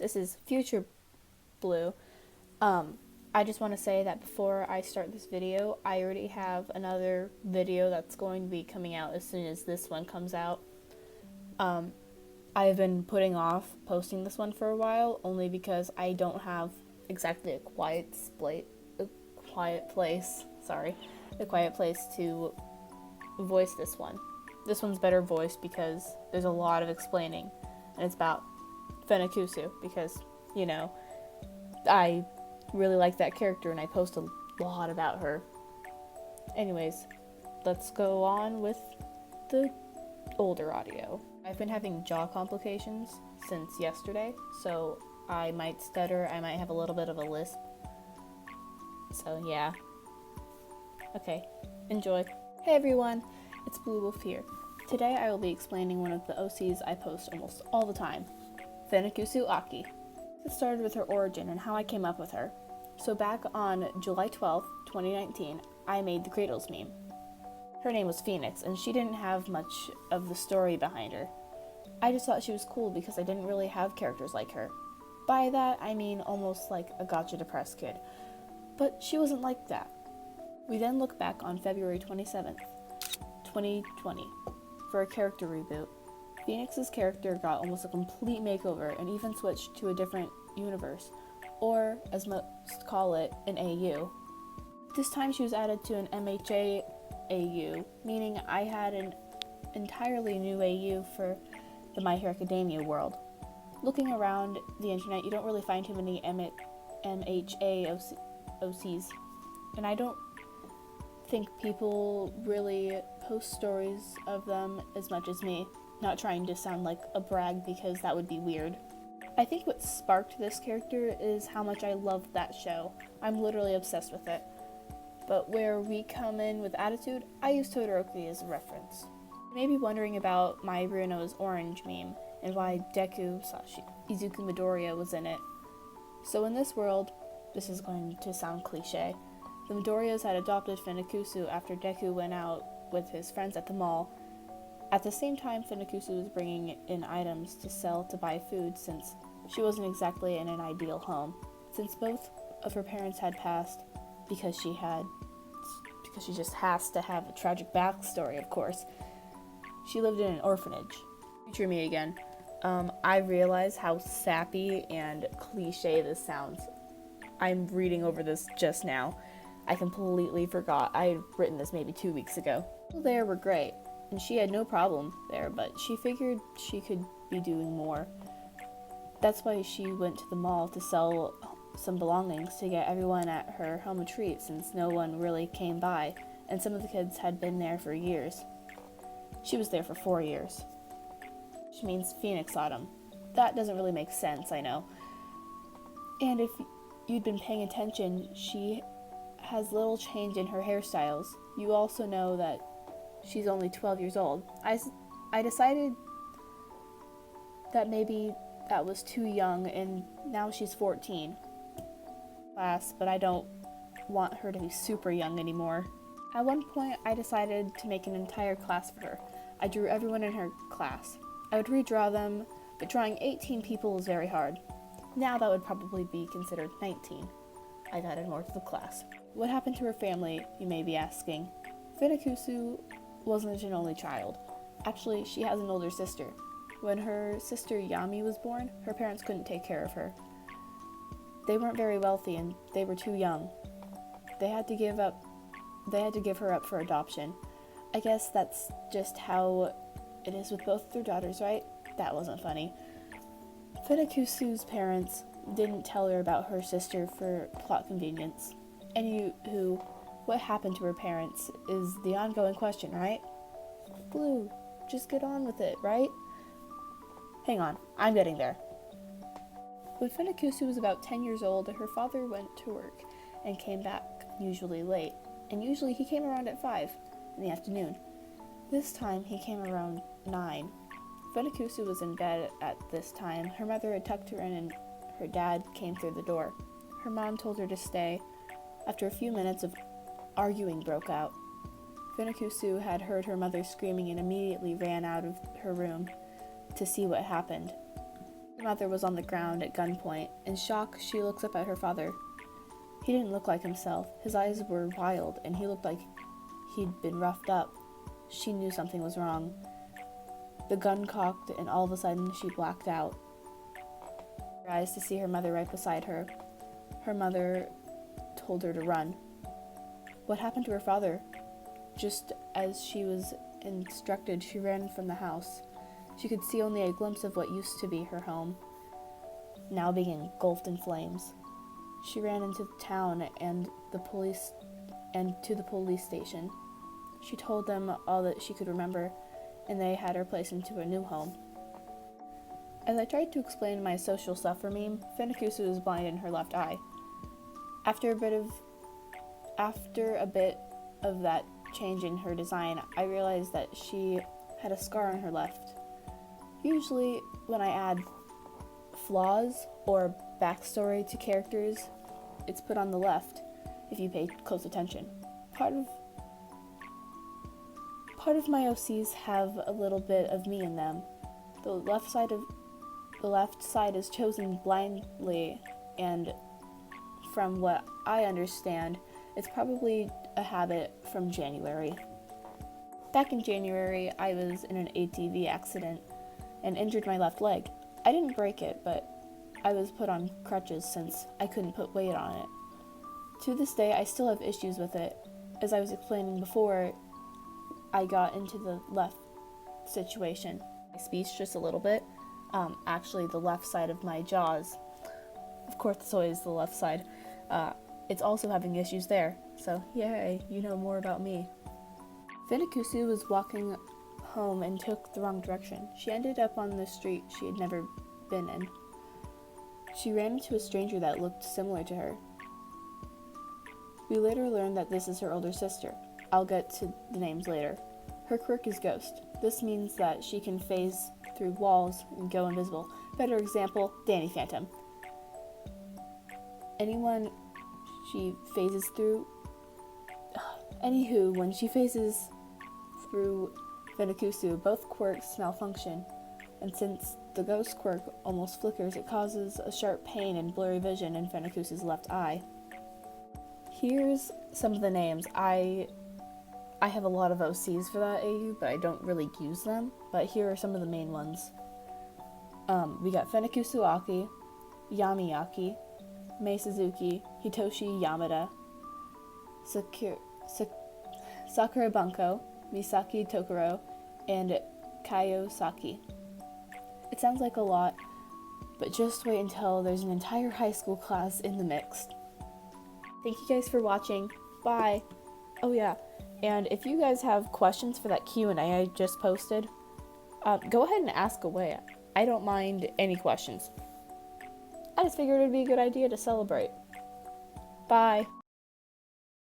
This is Future Blue. I just want to say that before I start this video, I already have another video that's going to be coming out as soon as this one comes out. I've been putting off posting this one for a while, only because I don't have exactly a quiet place to voice this one. This one's better voiced because there's a lot of explaining, and it's about Fenikkusus because, you know, I really like that character and I post a lot about her. Anyways, let's go on with the older audio. I've been having jaw complications since yesterday, so I might stutter, I might have a little bit of a lisp. So yeah. Okay, enjoy. Hey everyone, it's Blue Wolf here. Today I will be explaining one of the OCs I post almost all the time, Fenikkusus Aki. It started with her origin and how I came up with her. So back on July 12th, 2019, I made the Cradles meme. Her name was Phoenix, and she didn't have much of the story behind her. I just thought she was cool because I didn't really have characters like her. By that, I mean almost like a gotcha depressed kid. But she wasn't like that. We then look back on February 27th, 2020, for a character reboot. Phoenix's character got almost a complete makeover and even switched to a different universe, or as most call it, an AU. This time she was added to an MHA AU, meaning I had an entirely new AU for the My Hero Academia world. Looking around the internet, you don't really find too many MHA OCs, and I don't think people really post stories of them as much as me. Not trying to sound like a brag because that would be weird. I think what sparked this character is how much I loved that show. I'm literally obsessed with it. But where we come in with attitude, I use Todoroki as a reference. You may be wondering about my Bruno's orange meme and why Deku Izuku Midoriya was in it. So in this world, this is going to sound cliche, the Midoriyas had adopted Fenikkusus after Deku went out with his friends at the mall. At the same time, Fenikkusus was bringing in items to sell to buy food since she wasn't exactly in an ideal home. Since both of her parents had passed, because she just has to have a tragic backstory, of course, she lived in an orphanage. Future me again. I realize how sappy and cliche this sounds. I'm reading over this just now. I completely forgot. I had written this maybe 2 weeks ago. People there were great, and she had no problem there, but she figured she could be doing more. That's why she went to the mall to sell some belongings to get everyone at her home a treat, since no one really came by, and some of the kids had been there for years. She was there for 4 years. Which means Phoenix Autumn. That doesn't really make sense, I know. And if you'd been paying attention, she has little change in her hairstyles. You also know that she's only 12 years old. I decided that maybe that was too young, and now she's 14. But I don't want her to be super young anymore. At one point, I decided to make an entire class for her. I drew everyone in her class. I would redraw them, but drawing 18 people is very hard. Now that would probably be considered 19. I've added more to the class. What happened to her family, you may be asking? Fenikkusus wasn't an only child. Actually, she has an older sister. When her sister Yami was born, her parents couldn't take care of her. They weren't very wealthy and they were too young. They had to give her up for adoption. I guess that's just how it is with both their daughters, right? That wasn't funny. Fenikkusus' parents didn't tell her about her sister for plot convenience. What happened to her parents is the ongoing question, right? Blue, just get on with it, right? Hang on, I'm getting there. When Fenikkusus was about 10 years old, her father went to work and came back, usually late, and usually he came around at 5 in the afternoon. This time he came around 9. Fenikkusus was in bed at this time. Her mother had tucked her in and her dad came through the door. Her mom told her to stay. After a few minutes of arguing broke out. Fenikkusus had heard her mother screaming and immediately ran out of her room to see what happened. Her mother was on the ground at gunpoint. In shock, she looks up at her father. He didn't look like himself. His eyes were wild, and he looked like he'd been roughed up. She knew something was wrong. The gun cocked, and all of a sudden, she blacked out. Her eyes to see her mother right beside her. Her mother told her to run. What happened to her father? Just as she was instructed, she ran from the house. She could see only a glimpse of what used to be her home, now being engulfed in flames. She ran into town and to the police station. She told them all that she could remember, and they had her placed into a new home. As I tried to explain my social suffer meme, Fenikkusus was blind in her left eye. After a bit of that change in her design, I realized that she had a scar on her left. Usually, when I add flaws or backstory to characters, it's put on the left, if you pay close attention. Part of my OCs have a little bit of me in them. The left side is chosen blindly, and from what I understand, it's probably a habit from January. Back in January, I was in an ATV accident and injured my left leg. I didn't break it, but I was put on crutches since I couldn't put weight on it. To this day, I still have issues with it. As I was explaining before, I got into the left situation. My speech just a little bit. Actually, the left side of my jaws, of course it's always the left side, it's also having issues there. So yay, you know more about me. Fenikkusus was walking home and took the wrong direction. She ended up on the street she had never been in. She ran into a stranger that looked similar to her. We later learned that this is her older sister. I'll get to the names later. Her quirk is Ghost. This means that she can phase through walls and go invisible. Better example, Danny Phantom. Anyone she phases through... Anywho, when she phases through Fenikkusus, both quirks malfunction, and since the ghost quirk almost flickers, it causes a sharp pain and blurry vision in Fenikkusus' left eye. Here's some of the names. I have a lot of OCs for that AU, but I don't really use them. But here are some of the main ones. We got Fenikkusu Aki, Yami Aki, Mei Suzuki, Hitoshi Yamada, Sakura Bunko, Misaki Tokoro, and Kaio Saki. It sounds like a lot, but just wait until there's an entire high school class in the mix. Thank you guys for watching. Bye! Oh yeah, and if you guys have questions for that Q&A I just posted, go ahead and ask away. I don't mind any questions. I just figured it would be a good idea to celebrate. Bye!